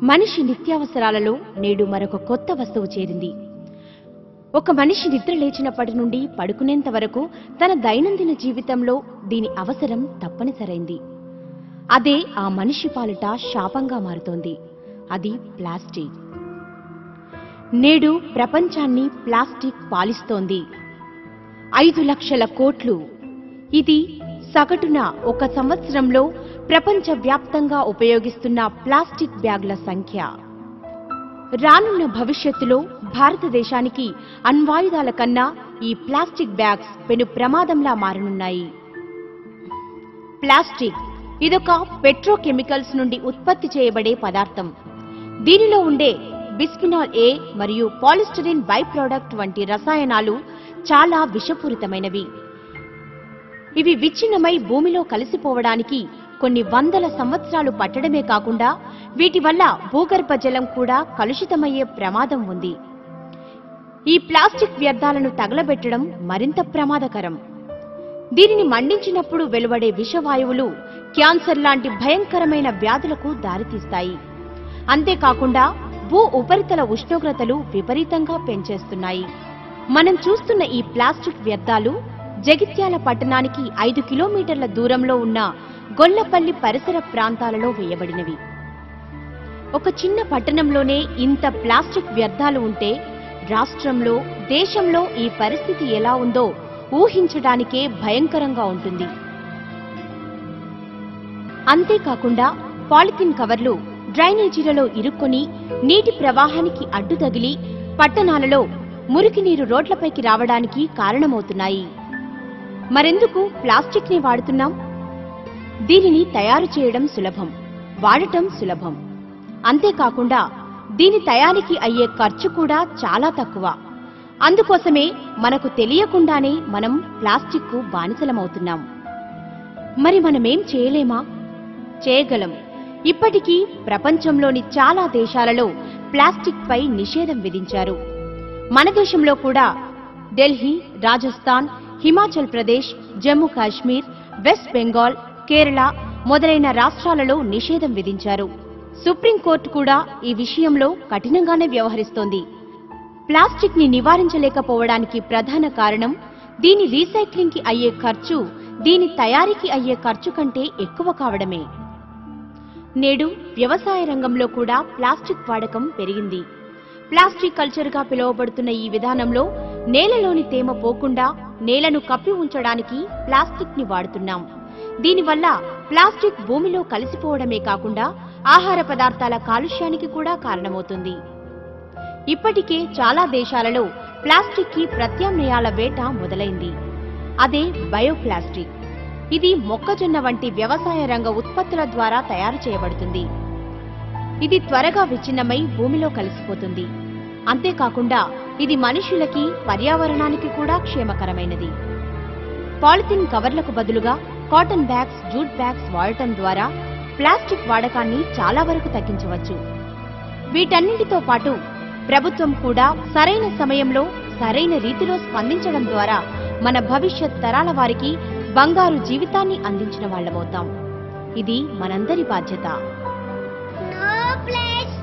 మనిషి నిత్యావసరాలలో నేడు మరొక కొత్త వస్తువు చేరింది. ఒక మనిషి నిద్ర లేచినప్పటి నుండి పడుకునేంత వరకు తన దైనందిన జీవితంలో దీని అవసరం తప్పనిసరైంది. అదే ఆ మనిషి పాలిట శాపంగా మారుతోంది. అది ప్లాస్టిక్. నేడు ప్రపంచాన్ని ప్లాస్టిక్ పాలిస్తోంది. 5 లక్షల కోట్లు. ఇది సగటున ఒక సంవత్సరంలో ప్రపంచవ్యాప్తంగా ఉపయోగిస్తున్న ప్లాస్టిక్ బ్యాగ్ల సంఖ్య. రానున్న భవిష్యత్తులో భారతదేశానికి అణ్వాయుధాల కన్నా ఈ ప్లాస్టిక్ బ్యాగ్స్ పెను ప్రమాదంలా మారనున్నాయి. ప్లాస్టిక్ ఇదొక పెట్రోకెమికల్స్ నుండి ఉత్పత్తి చేయబడే పదార్థం. దీనిలో ఉండే బిస్ఫినాల్ ఏ మరియు పాలిస్టరీన్ బై ప్రోడక్ట్ వంటి రసాయనాలు చాలా విషపూరితమైనవి. ఇవి విచ్ఛిన్నమై భూమిలో కలిసిపోవడానికి కొన్ని వందల సంవత్సరాలు పట్టడమే కాకుండా వీటి వల్ల భూగర్భ జలం కూడా కలుషితమయ్యే ప్రమాదం ఉంది. ఈ ప్లాస్టిక్ వ్యర్థాలను తగలబెట్టడం మరింత ప్రమాదకరం. దీనిని మండించినప్పుడు వెలువడే విషవాయువులు క్యాన్సర్ లాంటి భయంకరమైన వ్యాధులకు దారితీస్తాయి. అంతేకాకుండా భూ ఉపరితల ఉష్ణోగ్రతలు విపరీతంగా పెంచేస్తున్నాయి. మనం చూస్తున్న ఈ ప్లాస్టిక్ వ్యర్థాలు జగిత్యాల పట్టణానికి 5 కిలోమీటర్ల దూరంలో ఉన్న గొల్లపల్లి పరిసర ప్రాంతాలలో వేయబడినవి. ఒక చిన్న పట్టణంలోనే ఇంత ప్లాస్టిక్ వ్యర్థాలు ఉంటే రాష్ట్రంలో, దేశంలో ఈ పరిస్థితి ఎలా ఉందో ఊహించడానికే భయంకరంగా ఉంటుంది. అంతేకాకుండా పాలిథిన్ కవర్లు డ్రైనేజీలలో ఇరుక్కొని నీటి ప్రవాహానికి అడ్డు తగిలి పట్టణాలలో మురికి నీరు రోడ్లపైకి రావడానికి కారణమవుతున్నాయి. మరెందుకు ప్లాస్టిక్ ని వాడుతున్నాం? దీనిని తయారు చేయడం సులభం, వాడటం సులభం. అంతేకాకుండా దీని తయారీకి అయ్యే ఖర్చు కూడా చాలా తక్కువ. అందుకోసమే మనకు తెలియకుండానే మనం ప్లాస్టిక్ కు బానిసలమవుతున్నాం. మరి మనమేం చేయలేమా? చేయగలం. ఇప్పటికీ ప్రపంచంలోని చాలా దేశాలలో ప్లాస్టిక్ పై నిషేధం విధించారు. మన దేశంలో కూడా ఢిల్లీ, రాజస్థాన్, హిమాచల్ ప్రదేశ్, జమ్మూ కాశ్మీర్, వెస్ట్ బెంగాల్, కేరళ మొదలైన రాష్ట్రాలలో నిషేధం విధించారు. సుప్రీంకోర్టు కూడా ఈ విషయంలో కఠినంగానే వ్యవహరిస్తోంది. ప్లాస్టిక్ ని నివారించలేకపోవడానికి ప్రధాన కారణం దీని రీసైక్లింగ్ కి అయ్యే ఖర్చు దీని తయారీకి అయ్యే ఖర్చు కంటే ఎక్కువ కావడమే. నేడు వ్యవసాయ రంగంలో కూడా ప్లాస్టిక్ వాడకం పెరిగింది. ప్లాస్టిక్ కల్చర్ గా పిలువబడుతున్న ఈ విధానంలో నేలలోని తేమ పోకుండా నేలను కప్పి ఉంచడానికి ప్లాస్టిక్ ని వాడుతున్నాం. దీనివల్ల ప్లాస్టిక్ భూమిలో కలిసిపోవడమే కాకుండా ఆహార పదార్థాల కాలుష్యానికి కూడా కారణమవుతుంది. ఇప్పటికే చాలా దేశాలలో ప్లాస్టిక్ కి ప్రత్యామ్నాయాల వేట మొదలైంది. అదే బయోప్లాస్టిక్. ఇది మొక్కజొన్న వంటి వ్యవసాయ రంగ ఉత్పత్తుల ద్వారా తయారు చేయబడుతుంది. ఇది త్వరగా విచ్ఛిన్నమై భూమిలో కలిసిపోతుంది. అంతేకాకుండా ఇది మనుషులకి, పర్యావరణానికి కూడా క్షేమకరమైనది. పాలిథిన్ కవర్లకు బదులుగా కాటన్ బ్యాగ్స్, జూట్ బ్యాగ్స్ వాడటం ద్వారా ప్లాస్టిక్ వాడకాన్ని చాలా వరకు తగ్గించవచ్చు. వీటన్నింటితో పాటు ప్రభుత్వం కూడా సరైన సమయంలో సరైన రీతిలో స్పందించడం ద్వారా మన భవిష్యత్ తరాల వారికి బంగారు జీవితాన్ని అందించిన వాళ్ళమవుతాం. ఇది మనందరి బాధ్యత. No place.